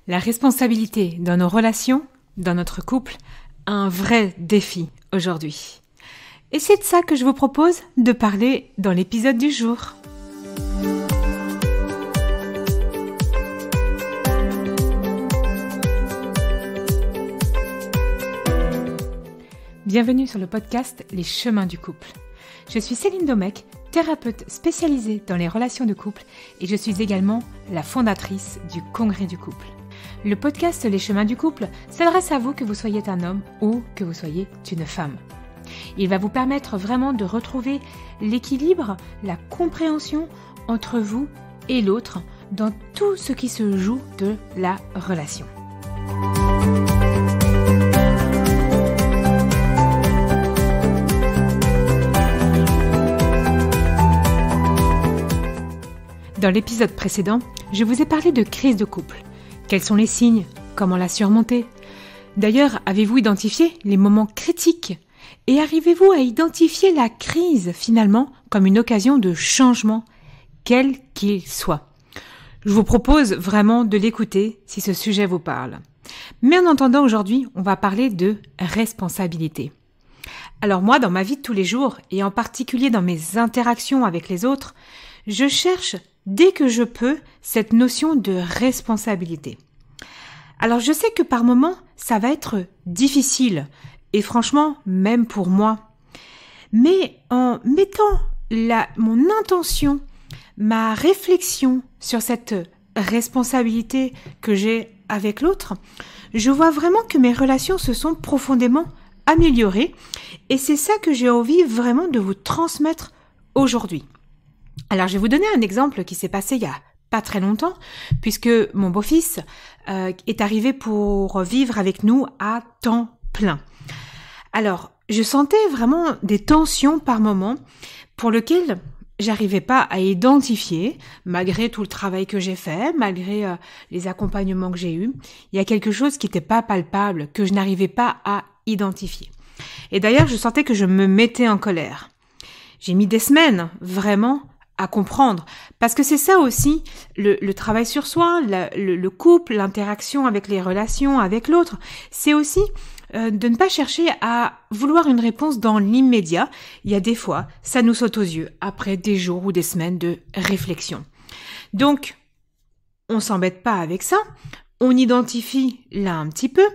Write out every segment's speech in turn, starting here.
La responsabilité dans nos relations, dans notre couple, un vrai défi aujourd'hui. Et c'est de ça que je vous propose de parler dans l'épisode du jour. Bienvenue sur le podcast Les chemins du couple. Je suis Céline Domecq, thérapeute spécialisée dans les relations de couple et je suis également la fondatrice du Congrès du couple. Le podcast Les chemins du couple s'adresse à vous que vous soyez un homme ou que vous soyez une femme. Il va vous permettre vraiment de retrouver l'équilibre, la compréhension entre vous et l'autre dans tout ce qui se joue de la relation. Dans l'épisode précédent, je vous ai parlé de crise de couple. Quels sont les signes? Comment la surmonter? D'ailleurs, avez-vous identifié les moments critiques? Et arrivez-vous à identifier la crise, finalement, comme une occasion de changement, quel qu'il soit? Je vous propose vraiment de l'écouter si ce sujet vous parle. Mais en attendant, aujourd'hui, on va parler de responsabilité. Alors moi, dans ma vie de tous les jours, et en particulier dans mes interactions avec les autres, je cherche dès que je peux cette notion de responsabilité. Alors je sais que par moments, ça va être difficile, et franchement, même pour moi. Mais en mettant mon intention, ma réflexion sur cette responsabilité que j'ai avec l'autre, je vois vraiment que mes relations se sont profondément améliorées, et c'est ça que j'ai envie vraiment de vous transmettre aujourd'hui. Alors, je vais vous donner un exemple qui s'est passé il y a pas très longtemps, puisque mon beau-fils est arrivé pour vivre avec nous à temps plein. Alors, je sentais vraiment des tensions par moment pour lesquelles j'arrivais pas à identifier, malgré tout le travail que j'ai fait, malgré les accompagnements que j'ai eus. Il y a quelque chose qui n'était pas palpable, que je n'arrivais pas à identifier. Et d'ailleurs, je sentais que je me mettais en colère. J'ai mis des semaines, vraiment, à comprendre. Parce que c'est ça aussi, le travail sur soi, le couple, l'interaction avec les relations avec l'autre. C'est aussi de ne pas chercher à vouloir une réponse dans l'immédiat. Il y a des fois, ça nous saute aux yeux après des jours ou des semaines de réflexion. Donc, on s'embête pas avec ça. On identifie là un petit peu.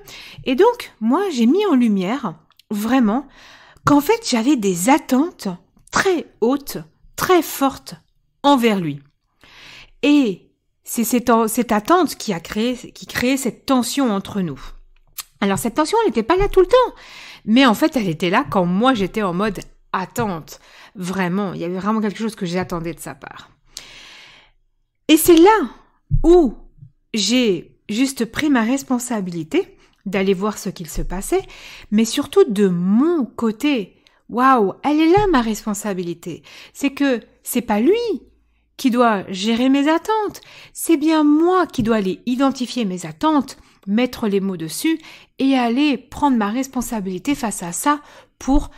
Et donc, moi, j'ai mis en lumière vraiment qu'en fait, j'avais des attentes très hautes, très forte envers lui. Et c'est cette attente qui créait cette tension entre nous. Alors cette tension, elle n'était pas là tout le temps, mais en fait, elle était là quand moi j'étais en mode attente. Vraiment, il y avait vraiment quelque chose que j'attendais de sa part. Et c'est là où j'ai juste pris ma responsabilité d'aller voir ce qu'il se passait, mais surtout de mon côté. Waouh, elle est là ma responsabilité. C'est que c'est pas lui qui doit gérer mes attentes. C'est bien moi qui dois aller identifier mes attentes, mettre les mots dessus et aller prendre ma responsabilité face à ça pour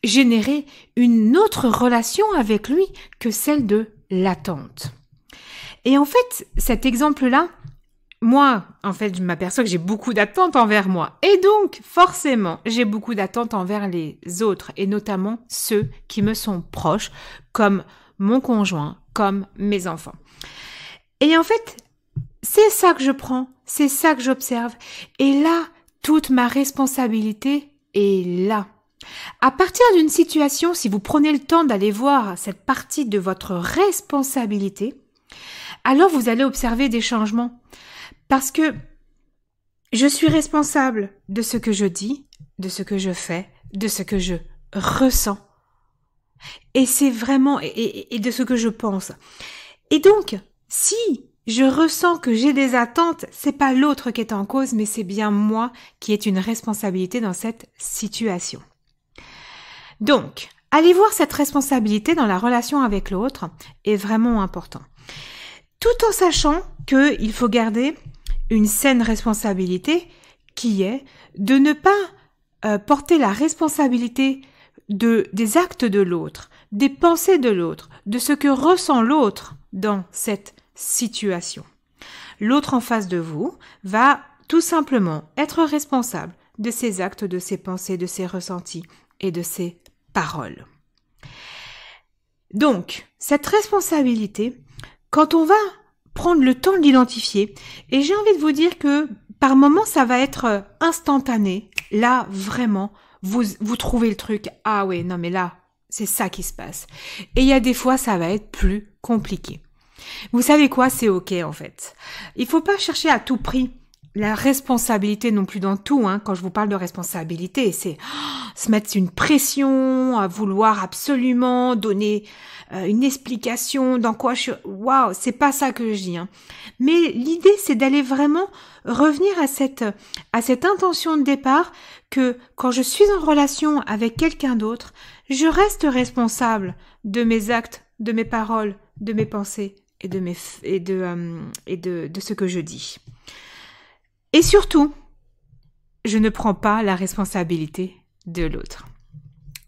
générer une autre relation avec lui que celle de l'attente. Et en fait, cet exemple-là, moi, en fait, je m'aperçois que j'ai beaucoup d'attentes envers moi. Et donc, forcément, j'ai beaucoup d'attentes envers les autres, et notamment ceux qui me sont proches, comme mon conjoint, comme mes enfants. Et en fait, c'est ça que je prends, c'est ça que j'observe. Et là, toute ma responsabilité est là. À partir d'une situation, si vous prenez le temps d'aller voir cette partie de votre responsabilité, alors vous allez observer des changements. Parce que je suis responsable de ce que je dis, de ce que je fais, de ce que je ressens. Et c'est vraiment, et de ce que je pense. Et donc, si je ressens que j'ai des attentes, c'est pas l'autre qui est en cause, mais c'est bien moi qui ai une responsabilité dans cette situation. Donc, aller voir cette responsabilité dans la relation avec l'autre est vraiment important. Tout en sachant qu'il faut garder une saine responsabilité qui est de ne pas porter la responsabilité des actes de l'autre, des pensées de l'autre, de ce que ressent l'autre dans cette situation. l'autre en face de vous va tout simplement être responsable de ses actes, de ses pensées, de ses ressentis et de ses paroles. Donc, cette responsabilité, quand on va prendre le temps de l'identifier, et j'ai envie de vous dire que par moments, ça va être instantané. Là, vraiment, vous trouvez le truc. Ah ouais, non mais là, c'est ça qui se passe. Et il y a des fois, ça va être plus compliqué. Vous savez quoi? C'est ok en fait. Il faut pas chercher à tout prix la responsabilité non plus dans tout. Quand je vous parle de responsabilité, c'est se mettre une pression, à vouloir absolument donner une explication dans quoi je suis. Waouh, c'est pas ça que je dis. Mais l'idée, c'est d'aller vraiment revenir à cette intention de départ que quand je suis en relation avec quelqu'un d'autre, je reste responsable de mes actes, de mes paroles, de mes pensées et de ce que je dis. Et surtout, je ne prends pas la responsabilité de l'autre.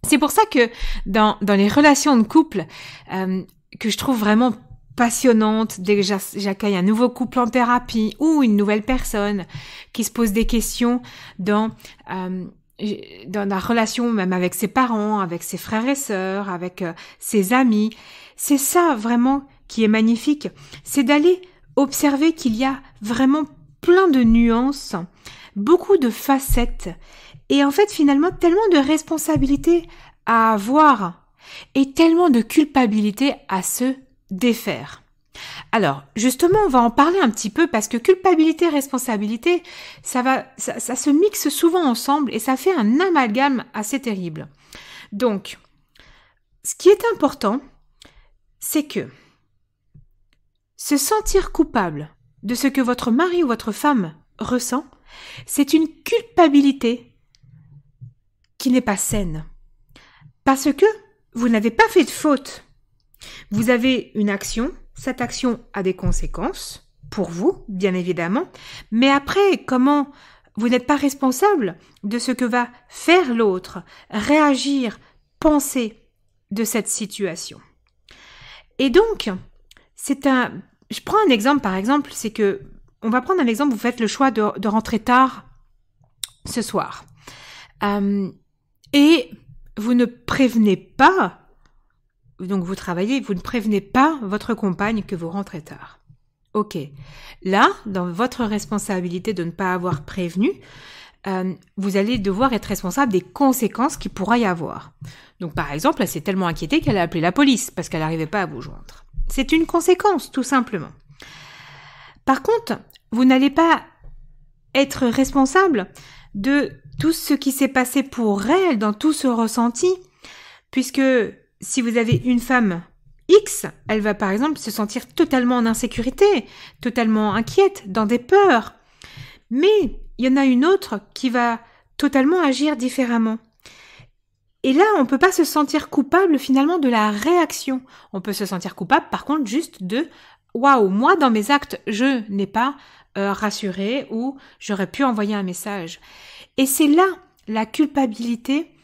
C'est pour ça que dans les relations de couple, que je trouve vraiment passionnantes, dès que j'accueille un nouveau couple en thérapie ou une nouvelle personne qui se pose des questions dans la relation même avec ses parents, avec ses frères et sœurs, avec ses amis, c'est ça vraiment qui est magnifique, c'est d'aller observer qu'il y a vraiment plein de nuances, beaucoup de facettes et en fait finalement tellement de responsabilités à avoir et tellement de culpabilité à se défaire. Alors justement on va en parler un petit peu parce que culpabilité, responsabilité, ça se mixe souvent ensemble et ça fait un amalgame assez terrible. Donc ce qui est important, c'est que se sentir coupable de ce que votre mari ou votre femme ressent, c'est une culpabilité qui n'est pas saine. Parce que vous n'avez pas fait de faute. Vous avez une action, cette action a des conséquences, pour vous, bien évidemment, mais après, comment vous n'êtes pas responsable de ce que va faire l'autre, réagir, penser de cette situation. Et donc, je prends un exemple, par exemple, c'est que, on va prendre un exemple, vous faites le choix de rentrer tard ce soir. Et vous ne prévenez pas, donc vous travaillez, vous ne prévenez pas votre compagne que vous rentrez tard. Ok. Là, dans votre responsabilité de ne pas avoir prévenu, vous allez devoir être responsable des conséquences qu'il pourra y avoir. Donc par exemple, elle s'est tellement inquiétée qu'elle a appelé la police parce qu'elle n'arrivait pas à vous joindre. C'est une conséquence, tout simplement. Par contre, vous n'allez pas être responsable de tout ce qui s'est passé pour elle, dans tout ce ressenti, puisque si vous avez une femme X, elle va par exemple se sentir totalement en insécurité, totalement inquiète, dans des peurs. Mais il y en a une autre qui va totalement agir différemment. Et là, on ne peut pas se sentir coupable finalement de la réaction. On peut se sentir coupable par contre juste de « Waouh, moi dans mes actes, je n'ai pas rassuré ou j'aurais pu envoyer un message. » Et c'est là la culpabilité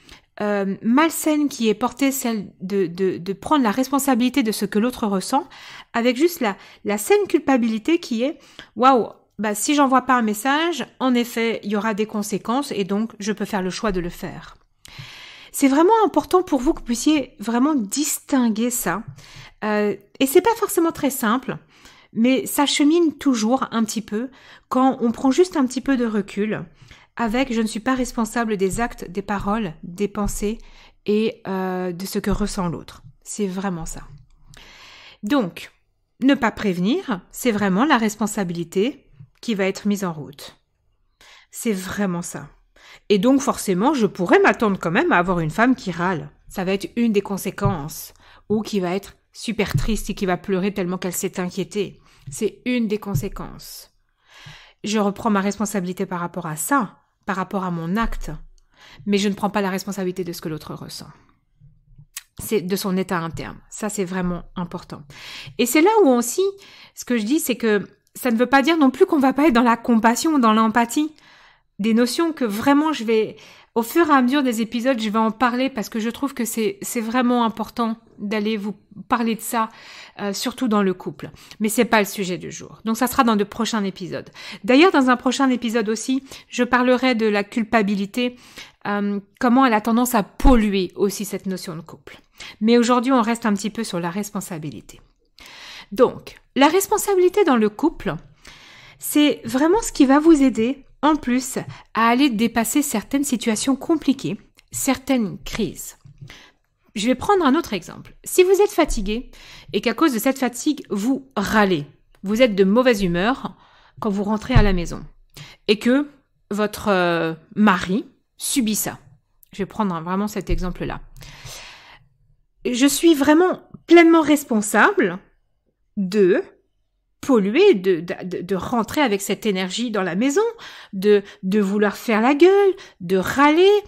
malsaine qui est portée, celle de prendre la responsabilité de ce que l'autre ressent, avec juste la saine culpabilité qui est « Waouh, bah, si j'envoie pas un message, en effet, il y aura des conséquences et donc je peux faire le choix de le faire. » C'est vraiment important pour vous que vous puissiez vraiment distinguer ça. Et c'est pas forcément très simple, mais ça chemine toujours un petit peu quand on prend juste un petit peu de recul avec « je ne suis pas responsable des actes, des paroles, des pensées et de ce que ressent l'autre ». C'est vraiment ça. Donc, ne pas prévenir, c'est vraiment la responsabilité qui va être mise en route. C'est vraiment ça. Et donc forcément, je pourrais m'attendre quand même à avoir une femme qui râle. Ça va être une des conséquences. Ou qui va être super triste et qui va pleurer tellement qu'elle s'est inquiétée. C'est une des conséquences. Je reprends ma responsabilité par rapport à ça, par rapport à mon acte. Mais je ne prends pas la responsabilité de ce que l'autre ressent. C'est de son état interne. Ça, c'est vraiment important. Et c'est là où aussi, ce que je dis, c'est que ça ne veut pas dire non plus qu'on ne va pas être dans la compassion ou dans l'empathie. des notions que vraiment au fur et à mesure des épisodes, je vais en parler parce que je trouve que c'est vraiment important d'aller vous parler de ça, surtout dans le couple. Mais c'est pas le sujet du jour. Donc ça sera dans de prochains épisodes. D'ailleurs, dans un prochain épisode aussi, je parlerai de la culpabilité, comment elle a tendance à polluer aussi cette notion de couple. Mais aujourd'hui, on reste un petit peu sur la responsabilité. Donc, la responsabilité dans le couple, c'est vraiment ce qui va vous aider en plus à aller dépasser certaines situations compliquées, certaines crises. Je vais prendre un autre exemple. Si vous êtes fatigué et qu'à cause de cette fatigue, vous râlez, vous êtes de mauvaise humeur quand vous rentrez à la maison et que votre mari subit ça. Je vais prendre vraiment cet exemple-là. Je suis vraiment pleinement responsable de polluer, de rentrer avec cette énergie dans la maison, de vouloir faire la gueule, de râler,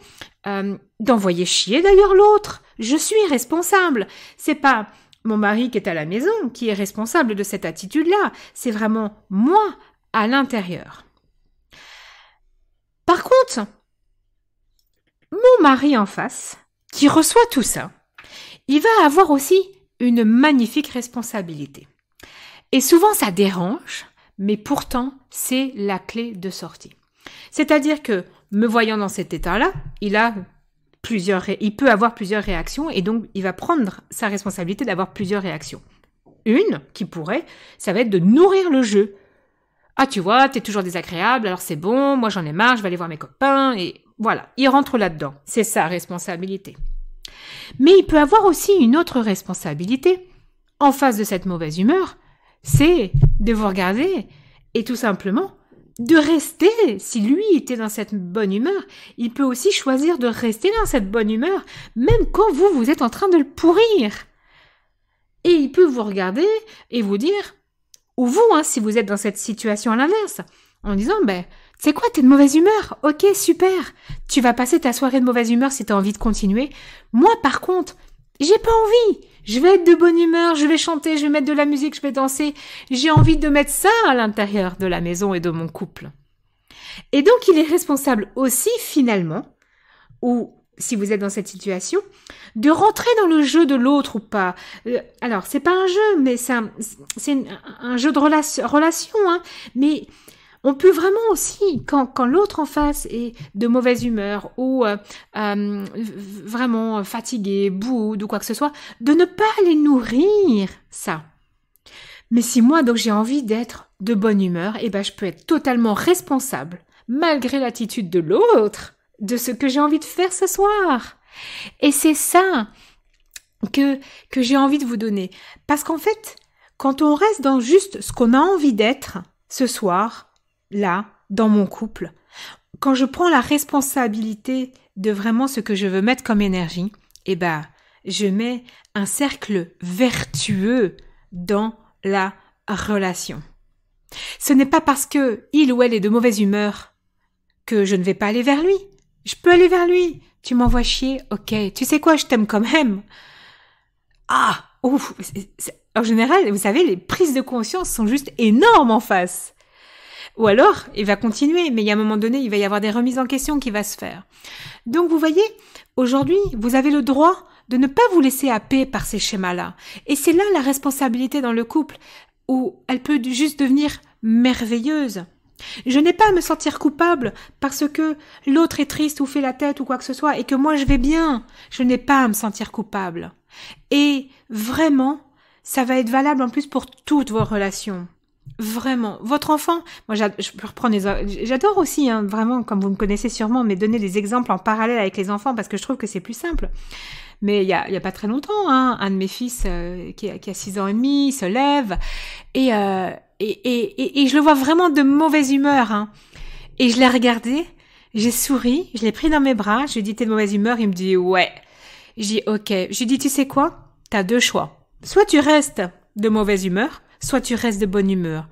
d'envoyer chier d'ailleurs l'autre. Je suis responsable. C'est pas mon mari qui est à la maison qui est responsable de cette attitude-là. C'est vraiment moi à l'intérieur. Par contre, mon mari en face, qui reçoit tout ça, il va avoir aussi une magnifique responsabilité. Et souvent, ça dérange, mais pourtant, c'est la clé de sortie. C'est-à-dire que, me voyant dans cet état-là, il peut avoir plusieurs réactions et donc il va prendre sa responsabilité d'avoir plusieurs réactions. Une, ça va être de nourrir le jeu. Ah, tu vois, t'es toujours désagréable, alors c'est bon, moi j'en ai marre, je vais aller voir mes copains, et voilà, il rentre là-dedans. C'est sa responsabilité. Mais il peut avoir aussi une autre responsabilité en face de cette mauvaise humeur, c'est de vous regarder et tout simplement de rester. Si lui était dans cette bonne humeur, il peut aussi choisir de rester dans cette bonne humeur, même quand vous êtes en train de le pourrir. Et il peut vous regarder et vous dire, ou vous, si vous êtes dans cette situation à l'inverse, en disant, tu sais quoi, t'es de mauvaise humeur, ok, super, tu vas passer ta soirée de mauvaise humeur si t'as envie de continuer. Moi, par contre, j'ai pas envie. Je vais être de bonne humeur, je vais chanter, je vais mettre de la musique, je vais danser. J'ai envie de mettre ça à l'intérieur de la maison et de mon couple. Et donc, il est responsable aussi, finalement, ou si vous êtes dans cette situation, de rentrer dans le jeu de l'autre ou pas. Alors, c'est pas un jeu, mais c'est un jeu de relation, mais on peut vraiment aussi, quand l'autre en face est de mauvaise humeur ou vraiment fatigué, boude ou quoi que ce soit, de ne pas les nourrir, ça. Mais si moi, donc, j'ai envie d'être de bonne humeur, je peux être totalement responsable, malgré l'attitude de l'autre, de ce que j'ai envie de faire ce soir. Et c'est ça que j'ai envie de vous donner. Parce qu'en fait, quand on reste dans juste ce qu'on a envie d'être ce soir, là, dans mon couple, quand je prends la responsabilité de vraiment ce que je veux mettre comme énergie, je mets un cercle vertueux dans la relation. Ce n'est pas parce que il ou elle est de mauvaise humeur que je ne vais pas aller vers lui. Je peux aller vers lui. Tu m'envoies chier, ok. Tu sais quoi, je t'aime quand même. En général, vous savez, les prises de conscience sont juste énormes en face. Ou alors, il va continuer, mais il y a un moment donné, il va y avoir des remises en question qui va se faire. Donc, vous voyez, aujourd'hui, vous avez le droit de ne pas vous laisser happer par ces schémas-là. Et c'est là la responsabilité dans le couple, où elle peut juste devenir merveilleuse. Je n'ai pas à me sentir coupable parce que l'autre est triste ou fait la tête ou quoi que ce soit et que moi je vais bien. Je n'ai pas à me sentir coupable. Et vraiment, ça va être valable en plus pour toutes vos relations. Vraiment. Votre enfant, moi je peux reprendre j'adore aussi, vraiment, comme vous me connaissez sûrement, mais donner des exemples en parallèle avec les enfants parce que je trouve que c'est plus simple. Mais il y a pas très longtemps, un de mes fils qui a 6 ans et demi, il se lève et je le vois vraiment de mauvaise humeur. Et je l'ai regardé, j'ai souri, je l'ai pris dans mes bras, je lui ai dit t'es de mauvaise humeur, il me dit ouais. Je dis ok, je lui ai dit tu sais quoi, t'as 2 choix. Soit tu restes de mauvaise humeur, soit tu restes de bonne humeur.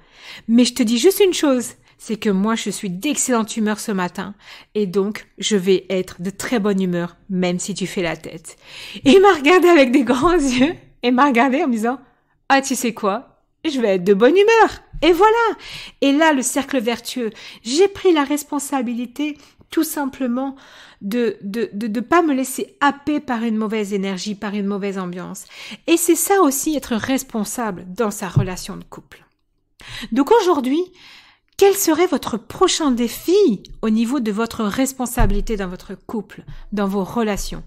Mais je te dis juste une chose, c'est que moi je suis d'excellente humeur ce matin et donc je vais être de très bonne humeur même si tu fais la tête. Et il m'a regardé avec des grands yeux et m'a regardé en me disant ah tu sais quoi, je vais être de bonne humeur. Et voilà. Et là, le cercle vertueux. J'ai pris la responsabilité tout simplement de pas me laisser happer par une mauvaise énergie, par une mauvaise ambiance. Et c'est ça aussi, être responsable dans sa relation de couple. Donc aujourd'hui, quel serait votre prochain défi au niveau de votre responsabilité dans votre couple, dans vos relations?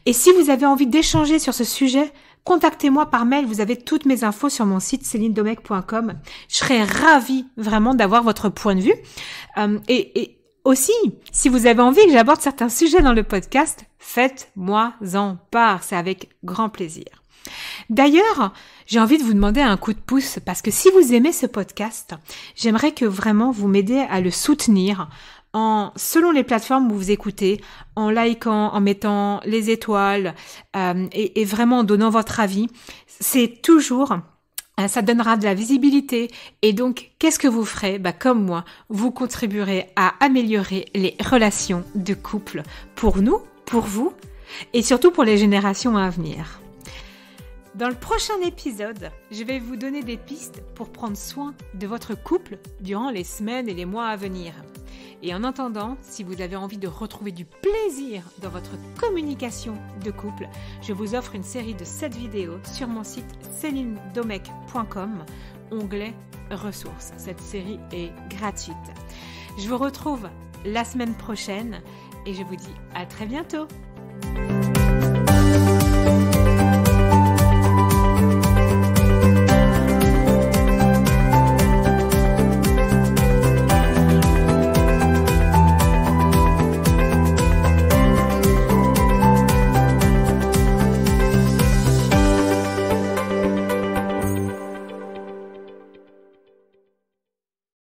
Et si vous avez envie d'échanger sur ce sujet, contactez-moi par mail, vous avez toutes mes infos sur mon site celinedomecq.com. Je serais ravie vraiment d'avoir votre point de vue. Et aussi, si vous avez envie que j'aborde certains sujets dans le podcast, faites-moi en part, c'est avec grand plaisir. D'ailleurs, j'ai envie de vous demander un coup de pouce parce que si vous aimez ce podcast, j'aimerais que vraiment vous m'aidiez à le soutenir selon les plateformes où vous écoutez, en likant, en mettant les étoiles et vraiment en donnant votre avis. C'est toujours, ça donnera de la visibilité et donc qu'est-ce que vous ferez? Comme moi, vous contribuerez à améliorer les relations de couple pour nous, pour vous et surtout pour les générations à venir. Dans le prochain épisode, je vais vous donner des pistes pour prendre soin de votre couple durant les semaines et les mois à venir. Et en attendant, si vous avez envie de retrouver du plaisir dans votre communication de couple, je vous offre une série de 7 vidéos sur mon site celinedomecq.com, onglet ressources. Cette série est gratuite. Je vous retrouve la semaine prochaine et je vous dis à très bientôt.